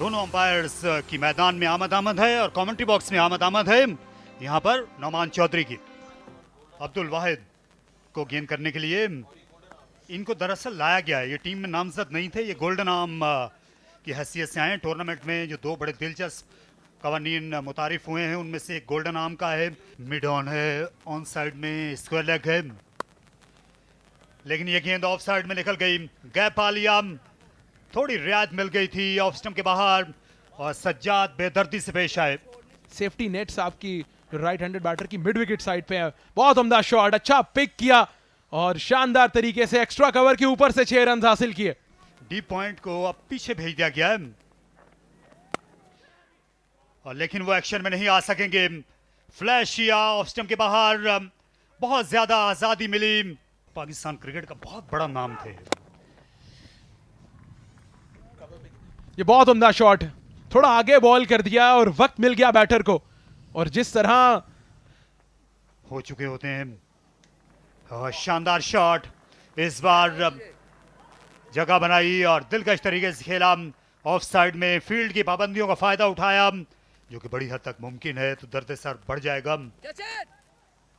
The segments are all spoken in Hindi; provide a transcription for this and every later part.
दोनों अंपायर्स की मैदान में आमद है और कमेंट्री बॉक्स में आमद है यहाँ पर नौमान चौधरी की। अब्दुल वाहिद को गेंद करने के लिए इनको दरअसल लाया गया है। ये टीम में नामजद नहीं थे, ये गोल्डन आर्म की हैसियत से आए। टूर्नामेंट में जो दो बड़े दिलचस्प कवानीन मुतारिफ हुए हैं उनमें से एक गोल्डन आर्म का है, मिड ऑन है, ऑन साइड में स्क्वायर लेग है, लेकिन ये गेंद ऑफ साइड में निकल गई। गैप आ लिया, थोड़ी रियायत मिल गई थी ऑफ स्टंप के बाहर और सज्जाद बेदर्दी से पेश आए। सेफ्टी नेट्स आपकी राइट हैंडेड बैटर की मिड विकेट साइड पे है। बहुत उम्दा शॉट, अच्छा पिक किया और शानदार तरीके से एक्स्ट्रा कवर के ऊपर से 6 रन हासिल किए। डीप पॉइंट को अब पीछे भेज दिया गया है और लेकिन वो एक्शन में नहीं आ सकेंगे। फ्लैश किया ऑफ स्टंप के बाहर, बहुत ज्यादा आजादी मिली। पाकिस्तान क्रिकेट का बहुत बड़ा नाम थे। ये बहुत उम्दा शॉट, थोड़ा आगे बॉल कर दिया और वक्त मिल गया बैटर को, और जिस तरह हो चुके होते हैं। शानदार शॉट, इस बार जगह बनाई और दिलकश तरीके से खेला। ऑफ साइड में फील्ड की पाबंदियों का फायदा उठाया, जो कि बड़ी हद तक मुमकिन है, तो दर्द सर बढ़ जाएगा।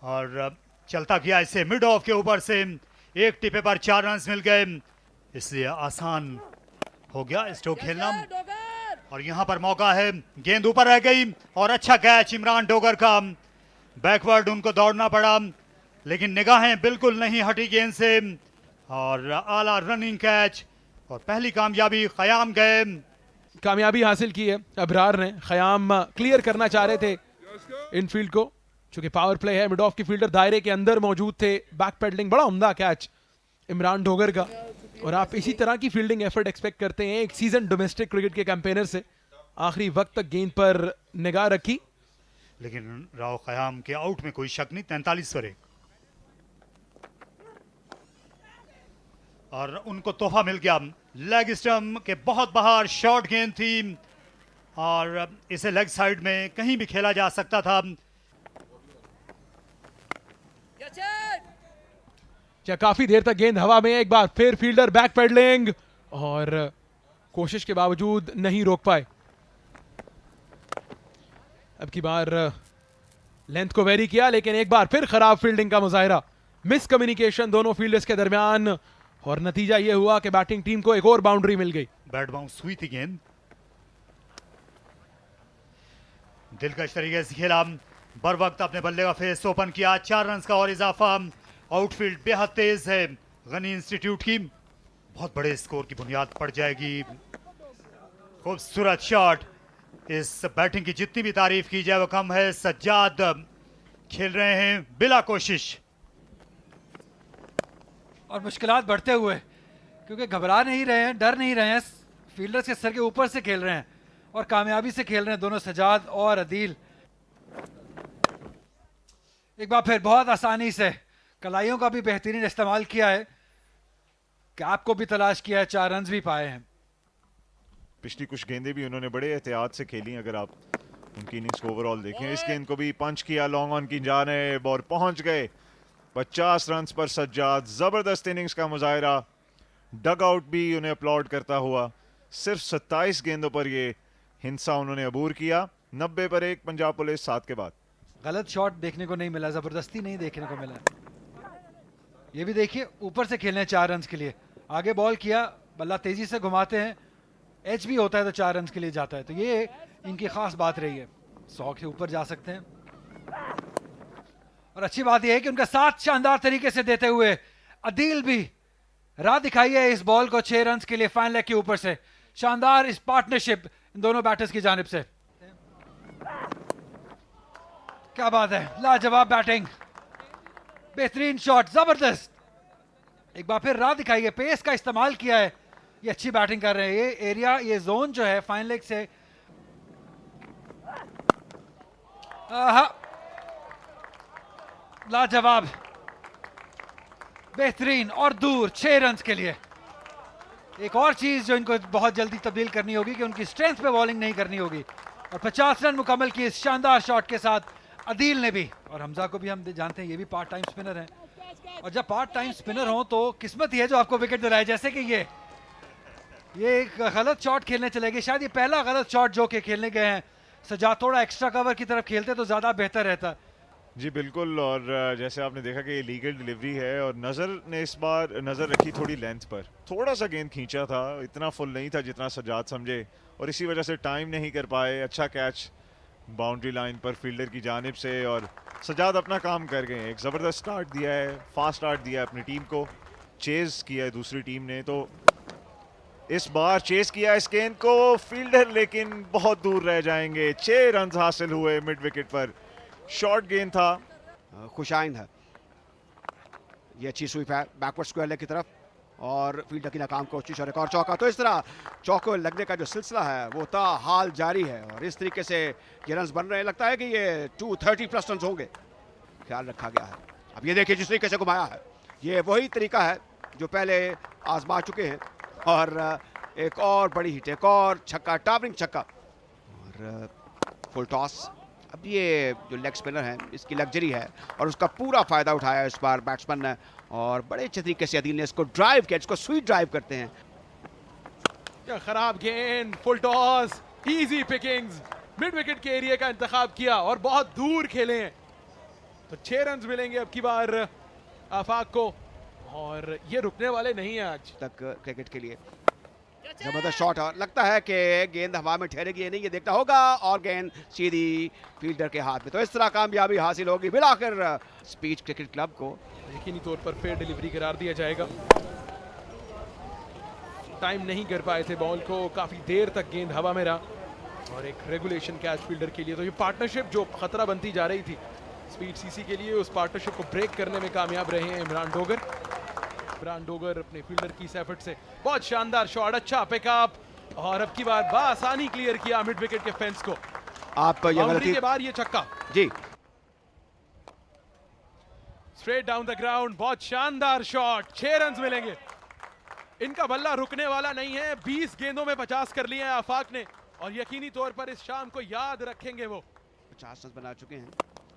और चलता गया इसे मिड ऑफ के ऊपर से, एक टिपे पर 4 रन मिल गए, इसलिए आसान हो गया स्ट्रोक खेलना। और यहाँ पर मौका है, गेंद ऊपर रह गई और अच्छा कैच इमरान डोगर का। बैकवर्ड उनको दौड़ना पड़ा, लेकिन निगाहें बिल्कुल नहीं हटी गेंद से और आला रनिंग कैच और पहली कामयाबी। ख़याम गए, कामयाबी हासिल की है अबरार ने। ख़याम क्लियर करना चाह रहे थे इनफील्ड को, चूंकि पावर प्ले है, मिड ऑफ की फील्डर दायरे के अंदर मौजूद थे। बैक पेडलिंग, बड़ा उम्दा कैच इमरान डोगर का। और आप इसी तरह की फील्डिंग एफर्ट एक्सपेक्ट करते हैं एक सीजन डोमेस्टिक क्रिकेट के कैंपेनर से। आखिरी वक्त तक गेंद पर निगाह रखी, लेकिन राव ख़याम के आउट में कोई शक नहीं। 43 पर 1 और उनको तोहफा मिल गया। लेग स्टंप के बहुत बाहर शॉर्ट गेंद थी और इसे लेग साइड में कहीं भी खेला जा सकता था। क्या काफी देर तक गेंद हवा में, एक बार फिर फील्डर बैक पेडलिंग और कोशिश के बावजूद नहीं रोक पाए। अब की बार लेंथ को वेरी किया, लेकिन एक बार फिर खराब फील्डिंग का मुजाहिरा, मिस कम्युनिकेशन दोनों फील्डर्स के दरमियान, और नतीजा यह हुआ कि बैटिंग टीम को एक और बाउंड्री मिल गई। बैट बाउंस हुई थी गेंद, दिलकश तरीके से खेला, बर वक्त अपने बल्ले का फेस ओपन किया। 4 रन का और इजाफा। आउटफील्ड बेहद तेज है गनी इंस्टीट्यूट की, बहुत बड़े स्कोर की बुनियाद पड़ जाएगी। खूबसूरत शॉट, इस बैटिंग की जितनी भी तारीफ की जाए वो कम है। सज्जाद खेल रहे हैं बिला कोशिश और मुश्किलात बढ़ते हुए, क्योंकि घबरा नहीं रहे हैं, डर नहीं रहे हैं, फील्डर्स के सर के ऊपर से खेल रहे हैं और कामयाबी से खेल रहे हैं दोनों सज्जाद और अदील। एक बार फिर बहुत आसानी से कलाइयों का भी बेहतरीन इस्तेमाल किया है, कैप को भी तलाश किया है, 4 रन भी पाए हैं। पिछली कुछ गेंदें भी उन्होंने बड़े एहतियात से खेली। अगर आप उनकी इनिंग्स को ओवरऑल देखें, इस गेंद को भी पंच किया लॉन्ग ऑन की जानिब और पहुंच गए 50 रन पर सज्जाद। जबरदस्त इनिंग्स का मुजाहिरा, डग आउट भी उन्हें अपलॉड करता हुआ। सिर्फ 27 गेंदों पर ये हिंसा उन्होंने अबूर किया। 90 पर 1 पंजाब पुलिस 7 के बाद। गलत शॉट देखने को नहीं मिला, जबरदस्ती नहीं देखने को मिला। ये भी देखिए, ऊपर से खेलने 4 रन के लिए, आगे बॉल किया, बल्ला तेजी से घुमाते हैं, एच भी होता है तो 4 रन के लिए जाता है, तो ये इनकी खास बात रही है। 100 के ऊपर जा सकते हैं। और अच्छी बात यह है कि उनका साथ शानदार तरीके से देते हुए अदील भी राह दिखाई है इस बॉल को 6 रन के लिए फाइन लेग के ऊपर से। शानदार इस पार्टनरशिप इन दोनों बैटर्स की जानिब से। क्या बात है, लाजवाब बैटिंग, बेहतरीन शॉट, जबरदस्त। एक बार फिर राह दिखाई है, पेस का इस्तेमाल किया है, ये अच्छी बैटिंग कर रहे हैं। ये एरिया, ये जोन जो है फाइन लेग से, लाजवाब, बेहतरीन और दूर 6 रन के लिए। एक और चीज जो इनको बहुत जल्दी तब्दील करनी होगी कि उनकी स्ट्रेंथ पे बॉलिंग नहीं करनी होगी। और 50 रन मुकम्मल किए इस शानदार शॉट के साथ अदील ने भी, और हमजा को भी हम जानते हैं, ये भी पार्ट टाइम स्पिनर हैं। और जब पार्ट टाइम स्पिनर हो तो किस्मत ही है जो आपको विकेट दिलाए, जैसे कि ये ये एक गलत शॉट खेलने चले गए, शायद ये पहला गलत शॉट जो कि खेलने गए हैं। सजाद थोड़ा एक्स्ट्रा कवर की तरफ खेलते तो ज़्यादा बेहतर रहता। जी बिल्कुल, और जैसे आपने देखा कि ये लीगल डिलीवरी है और नज़र ने इस बार नज़र रखी थोड़ी लेंथ पर, थोड़ा सा गेंद खींचा था, इतना फुल नहीं था जितना सजाद समझे और इसी वजह से टाइम नहीं कर पाए। अच्छा कैच बाउंड्री लाइन पर फील्डर की जानिब से और सजाद अपना काम कर गए। एक ज़बरदस्त स्टार्ट दिया है, फास्ट स्टार्ट दिया है अपनी टीम को, चेज़ किया है दूसरी टीम ने, तो इस बार चेज़ किया इस गेंद को फील्डर, लेकिन बहुत दूर रह जाएंगे। 6 रन हासिल हुए मिड विकेट पर, शॉर्ट गेंद था। खुशाइंद है, ये अच्छी स्वीप है बैकवर्ड स्क्वायर लेग की तरफ और फील्डर की नाकाम कोशिश और एक और चौका। तो इस तरह चौको लगने का जो सिलसिला है वो हाल जारी है और इस तरीके से ये रन बन रहे हैं। लगता है कि ये 230 प्लस रन होंगे, ख्याल रखा गया है। अब ये देखिए जिस तरीके से घुमाया है, ये वही तरीका है जो पहले आजमा चुके हैं और एक और बड़ी हिट, एक और छक्का, टॉपरिंग छक्का और फुल टॉस। अब ये जो लेग स्पिनर है इसकी लग्जरी है और उसका पूरा फायदा उठाया इस बार बैट्समैन ने और बड़े अच्छे तरीके से अदील ने इसको ड्राइव किया, इसको स्वीट ड्राइव करते हैं। क्या खराब गेंद, full toss, easy Pickings, mid wicket के एरिया का इंतखाब किया और बहुत दूर खेले हैं। तो 6 रन मिलेंगे अब की बार आफाक को और ये रुकने वाले नहीं है आज तक क्रिकेट के लिए। जबरदस्त शॉट है, लगता है कि गेंद हवा में ठहरेगी या नहीं ये देखना होगा और गेंद सीधी फील्डर के हाथ में। तो इस तरह कामयाबी हासिल होगी बिलाखिर स्पीच क्रिकेट क्लब को। यकीनी तौर पर फेयर डिलीवरी करार दिया जाएगा। टाइम नहीं कर पाए थे बॉल को, काफी देर तक गेंद हवा में रहा और एक रेगुलेशन कैच फील्डर के लिए। तो ये पार्टनरशिप जो खतरा बनती जा रही थी स्पीड सीसी के लिए, उस पार्टनरशिप को ब्रेक करने में कामयाब रहे हैं इमरान डोगर। इमरान डोगर अपने फील्डर की इस एफर्ट से बहुत शानदार शॉट, अच्छा पिकअप और अब की बार बआसानी क्लियर किया मिड विकेट के फेंस को। आप ये बाउंड्री गलती के बाद ये छक्का जी, स्ट्रेट डाउन द ग्राउंड, बहुत शानदार शॉट। 6 रन मिलेंगे। इनका बल्ला रुकने वाला नहीं है। 20 गेंदों में 50 कर लिए हैं आफाक ने और यकीनी तौर पर इस शाम को याद रखेंगे वो। 50 रन बना चुके हैं।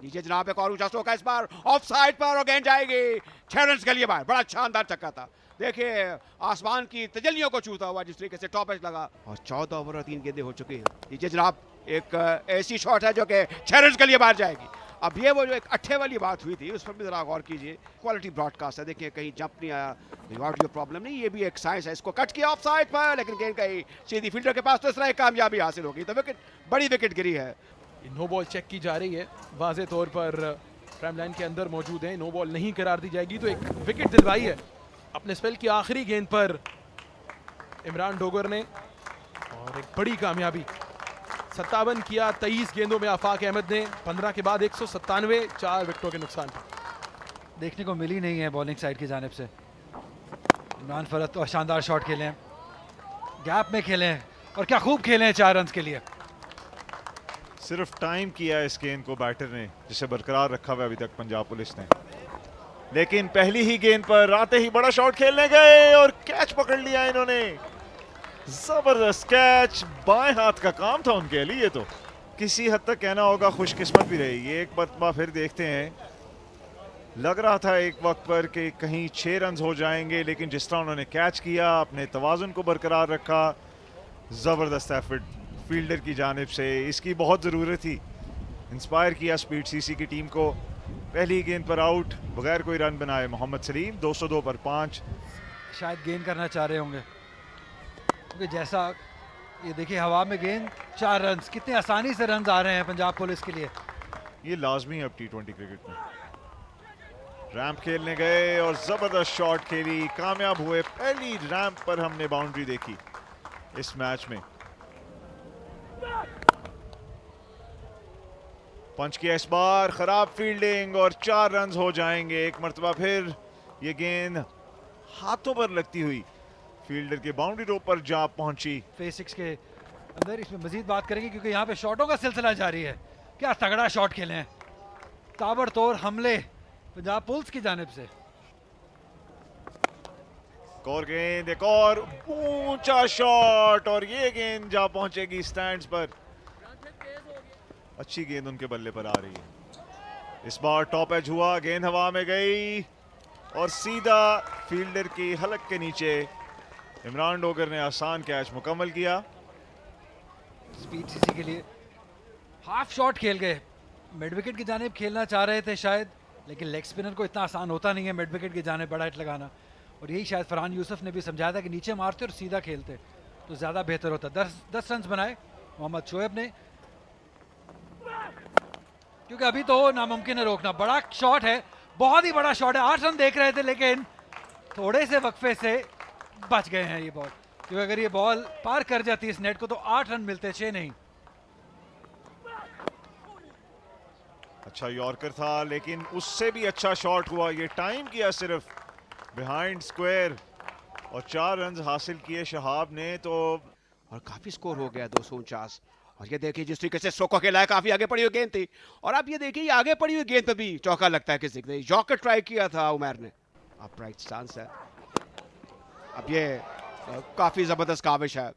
नीचे जनाब एक और ऊंचा स्ट्रोक है इस बार ऑफ साइड पर और गेंद जाएगी 6 रन के लिए बाहर। बड़ा शानदार छक्का था, देखिए आसमान की तजल्लियों को छूता हुआ जिस तरीके से टॉप एज लगा और 14 ओवर और 3 गेंदें हो चुकी हैं। नीचे जनाब एक ऐसी शॉट है जो कि 6 रन के लिए बाहर जाएगी। अब ये वो जो एक अट्ठे वाली बात हुई थी उस पर भी जरा गौर कीजिए। क्वालिटी ब्रॉडकास्ट है, देखिए कहीं जंप नहीं आया, ऑडियो प्रॉब्लम नहीं, ये भी एक साइंस है। इसको कट किया ऑफ साइड पर लेकिन गेंद कहीं सीधी फील्डर के पास, तो इस तरह एक कामयाबी हासिल होगी। तो विकेट, बड़ी विकेट गिरी है। नो बॉल चेक की जा रही है, वाज़े तौर पर प्राइम लाइन के अंदर मौजूद है, नो बॉल नहीं करार दी जाएगी। तो एक विकेट दिलवाई है अपने स्पेल की आखिरी गेंद पर इमरान डोगर ने और एक बड़ी कामयाबी। 57 किया 23 गेंदों में आफाक अहमद ने, 15 के बाद 197, 4 विकेटों के नुकसान पर। देखने को मिली नहीं है बॉलिंग साइड की जानिब से। इमरान फरत तो शानदार शॉट खेले हैं, गैप में खेले हैं और क्या खूब खेले हैं 4 रन के लिए। सिर्फ टाइम किया इस गेंद को बैटर ने, जिसे बरकरार रखा हुआ अभी तक पंजाब पुलिस ने, लेकिन पहली ही गेंद पर आते ही बड़ा शॉट खेलने गए और कैच पकड़ लिया इन्होंने। जबरदस्त कैच, बाएं हाथ का काम था उनके लिए। ये तो किसी हद तक कहना होगा खुशकिस्मत भी रही। ये एक मरतबा फिर देखते हैं, लग रहा था एक वक्त पर कि कहीं 6 रन हो जाएंगे, लेकिन जिस तरह उन्होंने कैच किया, अपने तवाज़ुन को बरकरार रखा, ज़बरदस्त एफर्ट फील्डर की जानिब से, इसकी बहुत ज़रूरत थी। इंस्पायर किया स्पीड सीसी की टीम को। पहली गेंद पर आउट, बगैर कोई रन बनाए मोहम्मद सलीम, 202 पर 5। शायद गेंद करना चाह रहे होंगे क्योंकि जैसा ये देखिए हवा में गेंद, 4 रन, कितने आसानी से रन आ रहे हैं पंजाब पुलिस के लिए। ये लाजमी है अब T20 क्रिकेट में। रैंप खेलने गए और ज़बरदस्त शॉट खेली, कामयाब हुए। पहली रैंप पर हमने बाउंड्री देखी इस मैच में। पंच किया इस बार, खराब फील्डिंग और 4 रन हो जाएंगे। एक मरतबा फिर ये गेंद हाथों पर लगती हुई फील्डर के बाउंड्री रोप पर जा पहुंची। फेस 6 के अंदर इसमें मजीद बात करेंगे क्योंकि यहाँ पे शॉटों का सिलसिला जारी है। क्या तगड़ा शॉट खेले हैं, ताबड़तोड़ हमले पंजाब पुलिस की जानिब से। एक और गेंद, एक और ऊंचा शॉट और ये गेंद जा पहुंचेगी स्टैंड्स पर। अच्छी गेंद उनके बल्ले पर आ रही है। इस बार टॉप एज हुआ, गेंद हवा में गई और सीधा फील्डर की हलक के नीचे इमरान डोगर ने आसान कैच मुकम्मल किया। स्पीड सीसी के लिए हाफ शॉट खेल गए, मिड विकेट की जानिब खेलना चाह रहे थे शायद, लेकिन लेग स्पिनर को इतना आसान होता नहीं है मिड विकेट की जानिब बड़ा हिट लगाना, और यही शायद फरहान यूसुफ ने भी समझाया था कि नीचे मारते और सीधा खेलते तो ज़्यादा बेहतर होता। 10 रन बनाए मोहम्मद शोएब ने, क्योंकि अभी तो नामुमकिन है रोकना। बड़ा शॉट है, बहुत ही बड़ा शॉट है, 8 रन देख रहे थे लेकिन थोड़े से वक्फे से बच गए हैं ये बॉल, क्योंकि अगर ये बॉल पार कर जाती इस नेट को तो 8 रन मिलते, 6 नहीं। अच्छा यॉर्कर था लेकिन उससे भी अच्छा शॉट हुआ, ये टाइम किया सिर्फ बिहाइंड स्क्वायर और 4 रन हासिल किए शहाब ने। तो और काफी स्कोर हो गया 249। और ये देखिए जिस तरीके से स्ट्रोक खेला है, काफी आगे पड़ी हुई गेंद थी, और अब ये देखिए ये आगे पड़ी हुई गेंद पे भी चौका लगता है किसी ने। यॉर्कर ट्राई किया था उमर ने, अपराइट स्टांस है। अब ये काफी जबरदस्त काविश है,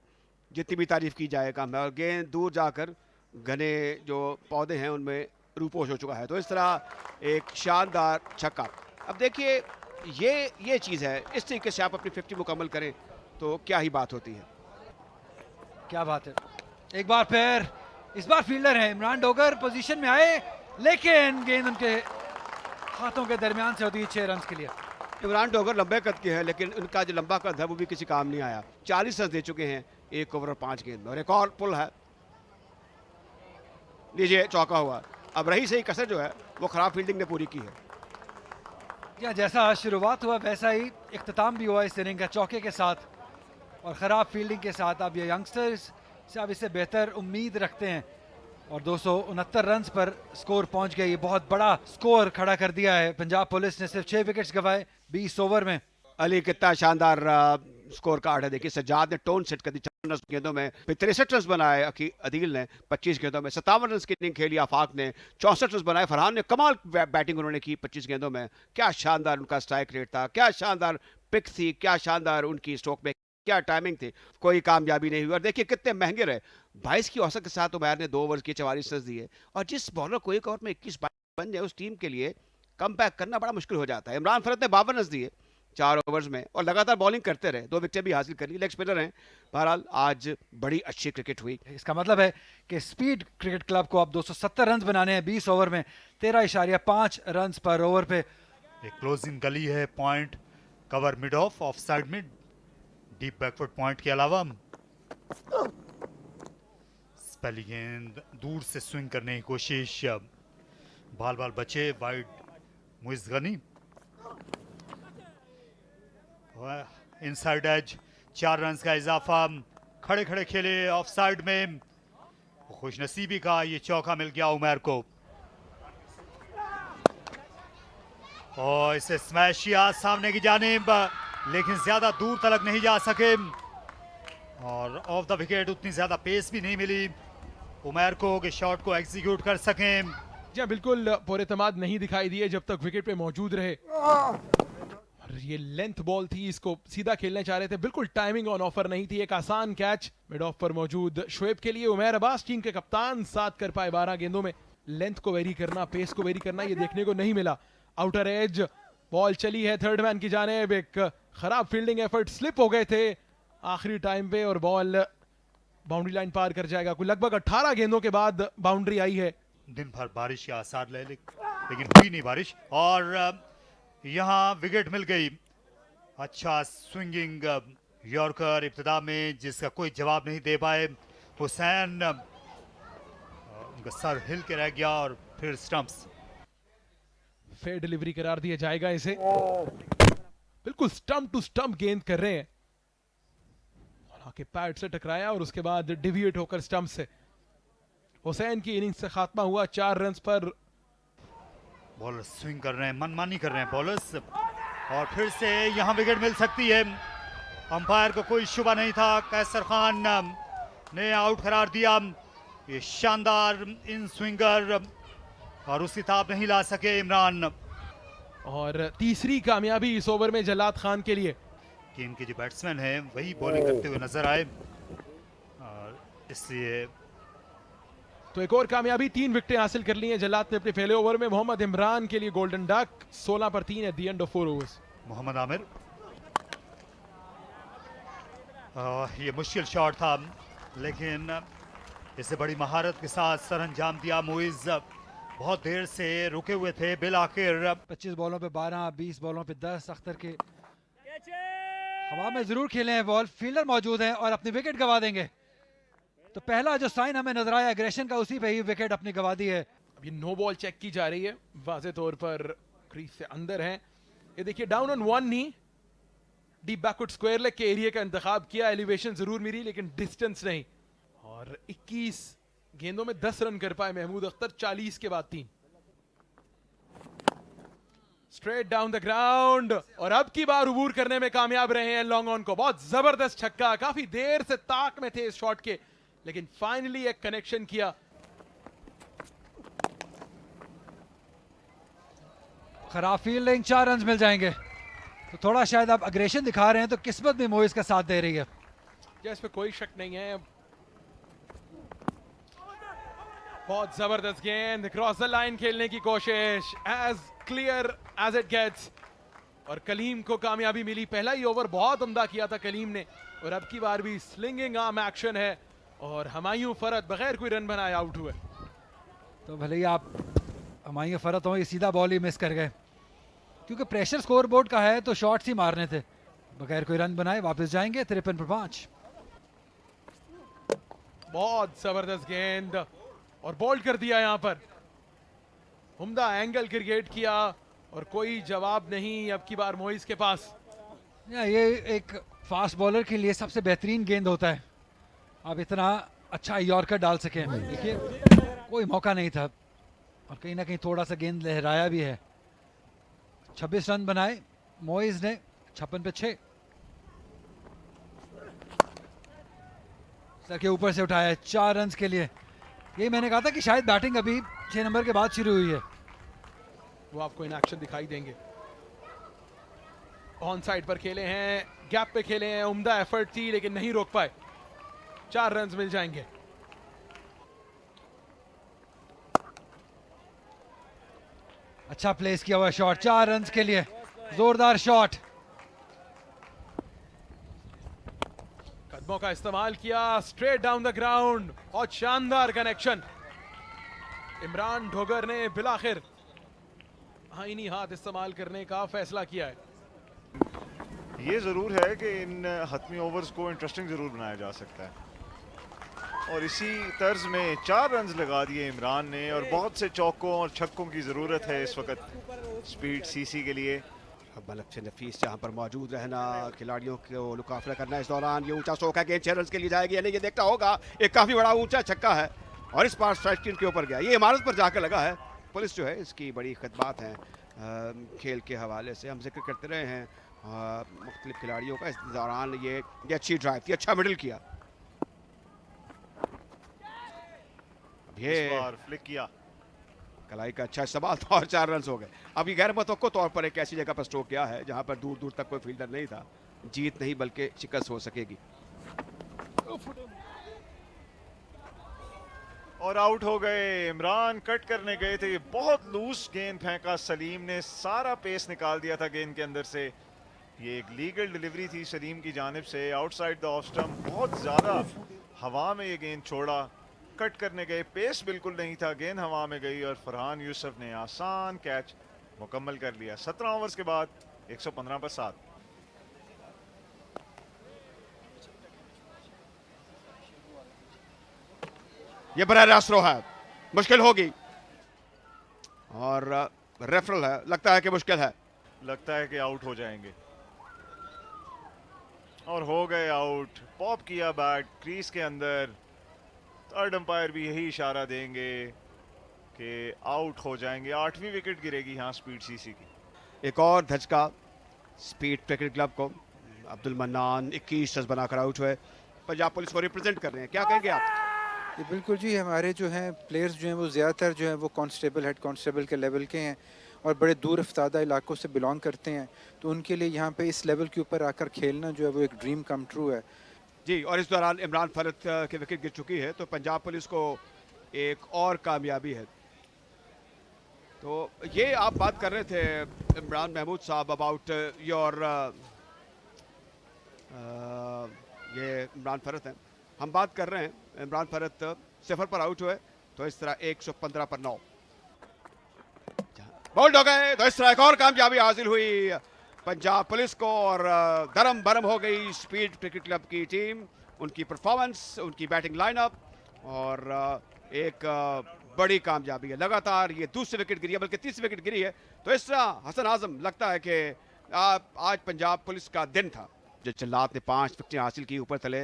जितनी भी तारीफ की जाए कम है, और गेंद दूर जाकर घने जो पौधे हैं उनमें रूपोश हो चुका है। तो इस तरह एक शानदार छक्का। अब देखिए ये चीज़ है, इस तरीके से आप अपनी 50 मुकम्मल करें तो क्या ही बात होती है। क्या बात है, एक बार फिर इस बार फील्डर है इमरान डोगर, पोजीशन में आए लेकिन गेंद उनके हाथों के दरमियान से होती है 6 रन के लिए। इमरान डोगर लंबे कद के हैं लेकिन उनका जो लंबा कद है वो भी किसी काम नहीं आया। 40 रन दे चुके हैं 1 ओवर और 5 गेंद में, और एक और पुल है। लीजिए चौका हुआ। अब रही सही कसर जो है वो खराब फील्डिंग ने पूरी की है। या जैसा शुरुआत हुआ वैसा ही इख्तिताम भी हुआ इस इनिंग का, चौके के साथ और ख़राब फील्डिंग के साथ। अब ये यंगस्टर्स से अब इससे बेहतर उम्मीद रखते हैं, और 269 रन पर स्कोर पहुंच गए। ये बहुत बड़ा स्कोर खड़ा कर दिया है। पंजाब पुलिस ने सिर्फ 6 विकेट्स गंवाए 20 ओवर में। अली कितना शानदार स्कोर कार्ड है। देखिए सज्जाद ने टोन सेट कर दी 54 गेंदों में, 63 रन बनाए। अदील ने 25 गेंदों में 57 रन की इनिंग खेली। आफाक ने 64 रन बनाए। फरहान ने कमाल बैटिंग उन्होंने की 25 गेंदों में। क्या शानदार उनका स्ट्राइक रेट था, क्या शानदार पिक थी, क्या शानदार उनकी स्ट्रोक में क्या टाइमिंग थी। कोई कामयाबी नहीं हुई, और देखिए कितने महंगे रहे। 22 की औसत के साथ उमैर ने 2 ओवर के 44 रन दिए, और जिस बॉलर को एक ओवर में 21 बन जाए उस टीम के लिए कम बैक करना बड़ा मुश्किल हो जाता है। इमरान फरत ने 52 रन दिए 4 ओवर्स में, और लगातार बॉलिंग करते रहे, 2 विकेटें भी हासिल कर ली। लेग स्पिनर हैं। बहरहाल आज बड़ी अच्छी क्रिकेट हुई। इसका मतलब है कि स्पीड क्रिकेट क्लब को अब 270 रन बनाने हैं 20 ओवर में, 13.5 रन पर ओवर पे। एक क्लोजिंग गली है, point cover mid of side mid, deep backward point के अलावा पहली गेंद दूर से स्विंग करने की कोशिश, बाल बचे wide Muiz Ghani, inside edge 4 run का इजाफा। खड़े खड़े खेले ऑफ साइड में, खुशनसीबी का ये चौका मिल गया उमर को, और इसे स्मैश किया सामने की जानिब, लेकिन ज्यादा दूर तक नहीं जा सके, और ऑफ द विकेट उतनी ज्यादा पेस भी नहीं मिली उमर को कि शॉट को एग्जीक्यूट कर सकें। जी बिल्कुल पुरएतमाद नहीं दिखाई दिए जब तक विकेट पे मौजूद रहे। और ये लेंथ बॉल थी, इसको सीधा खेलने चाह रहे थे, बिल्कुल टाइमिंग ऑन ऑफर नहीं थी। एक आसान कैच मिड ऑफ पर मौजूद शोएब के लिए। उमर अब्बास टीम के कप्तान, 7 कर पाए 12 गेंदों में। लेंथ को वेरी करना, पेस को वेरी करना, ये देखने को नहीं मिला। आउटर एज बॉल चली है थर्ड मैन की जानिब, एक खराब फील्डिंग एफर्ट, स्लिप हो गए थे आखिरी टाइम पे, और बॉल बाउंड्री लाइन पार कर जाएगा। कुल लगभग 18 गेंदों के बाद बाउंड्री आई है। दिन भर बारिश के आसार लेकिन हुई नहीं बारिश, और यहाँ विकेट मिल गई। अच्छा स्विंगिंग यॉर्कर इब्तिदा में, जिसका कोई जवाब नहीं दे पाए हुसैन, उनका सर हिल के रह गया, और फिर स्टंप्स। फेयर डिलीवरी करार दिया जाएगा इसे। बिल्कुल स्टंप टू स्टंप गेंद कर रहे हैं, आके पैड से टकराया और उसके बाद डिविएट होकर स्टंप से। हुसैन की इनिंग्स से खात्मा हुआ 4 रन पर। बॉलर स्विंग कर रहे हैं, मनमानी कर रहे हैं बॉलर्स, और फिर से यहां विकेट मिल सकती है। अंपायर को कोई शुबा नहीं था, कैसर खान ने आउट करार दिया। ये शानदार इन स्विंगर, और उसकी ताब नहीं ला सके इमरान। और तीसरी कामयाबी इस ओवर में जलाद खान के लिए, कि इनके जो बैट्समैन हैं वही बॉलिंग करते हुए नजर आए, और इसलिए तो एक और कामयाबी, 3 विकेटें हासिल कर ली हैं जलाद ने अपने पहले ओवर में। मोहम्मद इमरान के लिए गोल्डन डक, 16 पर 3 at the end of 4 overs. Mohammad Amir ये मुश्किल शॉट था, लेकिन इसे बड़ी महारत के साथ सर अंजाम दिया। मुइज बहुत देर से रुके हुए थे, बिल आखिर 25 बॉलों पे 12, 20 बॉलों पे 10। अख्तर के हवा में जरूर खेले हैं बॉल, फील्डर मौजूद हैं और अपनी विकेट गवा देंगे। तो पहला जो साइन हमें नजर आया एग्रेशन का, उसी पे ही विकेट अपनी गवा दी है। अब ये नो बॉल चेक की जा रही है, वाज़े तौर पर क्रीज से अंदर है। ये देखिए down on one knee, deep backward square leg के एरिया का इंतखाब किया। एलिवेशन जरूर मिली लेकिन डिस्टेंस नहीं। और 21 गेंदों में 10 रन कर पाए महमूद अख्तर, 40 के बाद 3। स्ट्रेट डाउन द ग्राउंड और अब की बार अबूर करने में कामयाब रहे हैं लॉन्ग ऑन को। बहुत जबरदस्त छक्का, काफी देर से ताक में थे इस शॉट के, लेकिन फाइनली एक कनेक्शन किया। खराब फील्डिंग, 4 रन मिल जाएंगे। तो थोड़ा शायद आप अग्रेशन दिखा रहे हैं, तो किस्मत भी मोइज का साथ दे रही है। या इस पे कोई शक नहीं है। बहुत जबरदस्त गेंद, क्रॉस द लाइन खेलने की कोशिश, as clear as it gets. और कलीम को कामयाबी मिली। पहला ही ओवर बहुत उम्दा किया था कलीम ने, और अब की बार भी स्लिंगिंग आर्म एक्शन है और हमायूं फरत बगैर कोई रन बनाए आउट हुए। तो भले ही आप हमारे फरत हो, ये सीधा बॉल ही मिस कर गए, क्योंकि प्रेशर स्कोर बोर्ड का है तो शॉट्स ही मारने थे। बगैर कोई रन बनाए वापस जाएंगे 53 पर 5। बहुत जबरदस्त गेंद और बोल्ड कर दिया यहां पर। उम्दा एंगल क्रिएट किया और कोई जवाब नहीं अब की बार मोइज के पास। ये एक फास्ट बॉलर के लिए सबसे बेहतरीन गेंद होता है, आप इतना अच्छा यॉर्कर डाल सकें। देखिए कोई मौका नहीं था और कहीं ना कहीं थोड़ा सा गेंद लहराया भी है। 26 रन बनाए मोइज ने, 56 पे 6। सर के ऊपर से उठाया 4 रन के लिए। यही मैंने कहा था कि शायद बैटिंग अभी 6 नंबर के बाद शुरू हुई है। वो आपको इन एक्शन दिखाई देंगे। ऑन साइड पर खेले हैं, गैप पे खेले हैं, उम्दा एफर्ट थी लेकिन नहीं रोक पाए। 4 रन मिल जाएंगे। अच्छा प्लेस किया हुआ शॉट, 4 रन के लिए जोरदार शॉट। कदमों का इस्तेमाल किया, स्ट्रेट डाउन द ग्राउंड, बहुत शानदार कनेक्शन। इमरान ढोगर ने बिलाखिर आईनी हाथ इस्तेमाल करने का फैसला किया है। ये ज़रूर है कि इन हतमी ओवर्स को इंटरेस्टिंग ज़रूर बनाया जा सकता है, और इसी तर्ज में 4 रन लगा दिए इमरान ने, और बहुत से चौकों और छक्कों की ज़रूरत है इस वक्त स्पीड सीसी के लिए। बल्ब से नफीस जहां पर मौजूद रहना, खिलाड़ियों को लुकाफला करना इस दौरान। ये ऊंचा स्ट्रोक है, गेंद 6 रन के लिए जाएगी या नहीं ये देखना होगा। एक काफी बड़ा ऊंचा छक्का है और इस बार स्ट्राइक स्क्रीन के ऊपर गया, ये इमारत पर जाकर लगा है। पुलिस जो है इसकी बड़ी खिदमत हैं खेल के हवाले से, हम जिक्र करते रहे हैं मुख्तलिफ खिलाड़ियों का। इस दौरान ये अच्छी ड्राइव थी, अच्छा मिडल किया। ये इस बार फ्लिक किया, कलाई का अच्छा इस्तेमाल था और 4 रन हो गए। अब ये गैर मुतवक्को तौर पर एक ऐसी जगह पर स्ट्रोक किया है जहां पर दूर दूर तक कोई फील्डर नहीं था। जीत नहीं बल्कि शिकस्त हो सकेगी। और आउट हो गए। इमरान कट करने गए थे, बहुत लूज गेंद फेंका सलीम ने, सारा पेस निकाल दिया था गेंद के अंदर से। ये एक लीगल डिलीवरी थी सलीम की जानिब से, आउटसाइड द ऑफ स्टंप, बहुत ज़्यादा हवा में ये गेंद छोड़ा। कट करने गए, पेस बिल्कुल नहीं था, गेंद हवा में गई और फरहान यूसुफ ने आसान कैच मुकम्मल कर लिया। 17 ओवर्स के बाद 115 पर 7। ये बड़ा रास्ता है, मुश्किल होगी और रेफरल है, लगता है कि मुश्किल है। लगता है कि आउट हो जाएंगे और हो गए आउट। पॉप किया बैट क्रीज के अंदर, थर्ड अंपायर भी यही इशारा देंगे कि आउट हो जाएंगे। 8वीं विकेट गिरेगी यहाँ स्पीड सीसी की। एक और धचका स्पीड क्रिकेट क्लब को। अब्दुल मन्नान 21 रन बनाकर आउट हुए। पंजाब पुलिस को रिप्रेजेंट कर रहे हैं, क्या कहेंगे आप? ये बिल्कुल जी, हमारे जो हैं प्लेयर्स जो हैं वो ज़्यादातर जो है वो कांस्टेबल, हेड कांस्टेबल के लेवल के हैं और बड़े दूर अफ्तादा इलाकों से बिलोंग करते हैं, तो उनके लिए यहाँ पे इस लेवल के ऊपर आकर खेलना जो है वो एक ड्रीम कम ट्रू है जी। और इस दौरान इमरान फरत की विकेट गिर चुकी है, तो पंजाब पुलिस को एक और कामयाबी है। तो ये आप बात कर रहे थे इमरान महमूद साहब अबाउट योर ये इमरान फरत हैं। हम बात कर रहे हैं इमरान फरत 0 पर आउट हुए तो इस तरह 115 पर 9 बोल्ड हो गए तो इस तरह एक और कामयाबी हासिल हुई पंजाब पुलिस को और दरम बरम हो गई स्पीड क्रिकेट क्लब की टीम। उनकी परफॉर्मेंस, उनकी बैटिंग लाइनअप और एक बड़ी कामयाबी है। लगातार ये दूसरी विकेट गिरी है, बल्कि तीसरी विकेट गिरी है। तो इस तरह हसन आजम लगता है कि आज पंजाब पुलिस का दिन था। जो जल्लाद ने 5 विकेटें हासिल की, ऊपर तले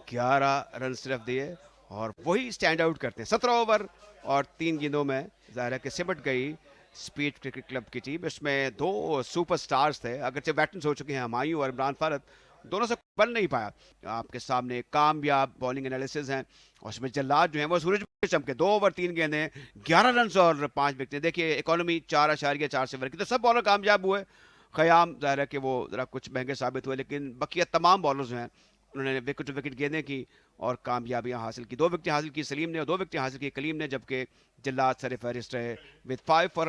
11 रन सिर्फ दिए और वही स्टैंड आउट करते हैं। 17 ओवर और 3 गेंदों में जाहिर है कि सिमट गई स्पीड क्रिकेट क्लब की टीम। इसमें 2 सुपरस्टार्स थे, अगरचे वेटरन्स हो चुके हैं हुमायूं और इमरान फरत, दोनों से बन नहीं पाया। आपके सामने कामयाब बॉलिंग एनालिसिस हैं और उसमें जल्लाद जो है वो सूरज पे चमके। 2 ओवर 3 गेंदें, 11 रन और 5 विकेटें। देखिए इकोनॉमी 4.4 से की, तो सब बॉलर कामयाब हुए। ख़याम ज़ाहिर है कि वो ज़रा कुछ महंगे साबित हुए, लेकिन बकिया तमाम बॉलर्स जो हैं उन्होंने विकेट टू विकेट गेंदें की और कामयाबियां हासिल की। 2 विकेटें हासिल की सलीम ने और 2 विकेटें हासिल की कलीम ने, जबकि जल्लाद सर फहरिस्त रहे विद 5 फॉर